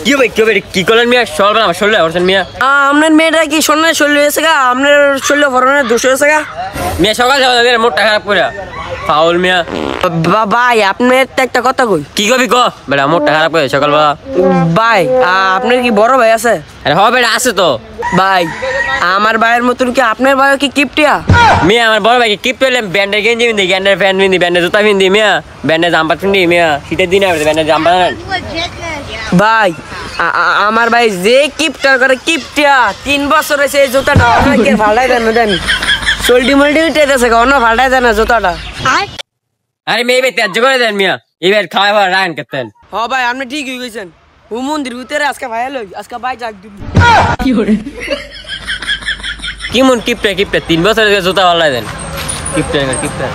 কি ভাই কি করলেন মিয়া? সরল না সরলে ওরছেন মিয়া। আপনার মেয়েটা কি সোনার শরীর হয়েছে গা? আপনার শরীর ভরণের দোষ হয়েছে গা? মিয়া সকাল সকাল মোটটা খারাপ করে ফাউল মিয়া। ভাই আপনার তো একটা কথা কই। কি কবি ক বেটা? মোটটা খারাপ করে সকালবেলা। ভাই আপনার কি বড় ভাই আছে? আরে হ বেটা আছে তো। ভাই আমার ভাইয়ের মতন কি আপনার ভাইও কি কিপটিয়া? মিয়া আমার বড় ভাইকে কিপ পেলাম, ব্যান্ডের গেঞ্জি পিন্দি, ব্যান্ডের প্যান্ট পিন্দি, ব্যান্ডের জুতা পিন্দি মিয়া, ব্যান্ডের জাম্পার পিন্দি মিয়া। শীতের দিনে ব্যান্ডের জাম্পার। ভাই আমার ভাই যে কিপটার করে কিপটিয়া 3 বছর হয়েছে এই জুতাটা অনেকে ফাল্টাই দেন না জানি। সোল্টি মোল্টি উঠেছে অন্য ফাল্টাই দেন না জুতাটা। আরে মেয়ে ভাই ত্যায্য করে দেন মিয়া, এবার খাওয়া রান করতেন। হ ভাই আপনি ঠিকই কইছেন। ও মন্দির ভিতরে আজকে ভাই লই আজকে ভাই যাক দিবি। কি মন কিপটা 3 বছরের জুতা পাল্লাই দেন কিপটা।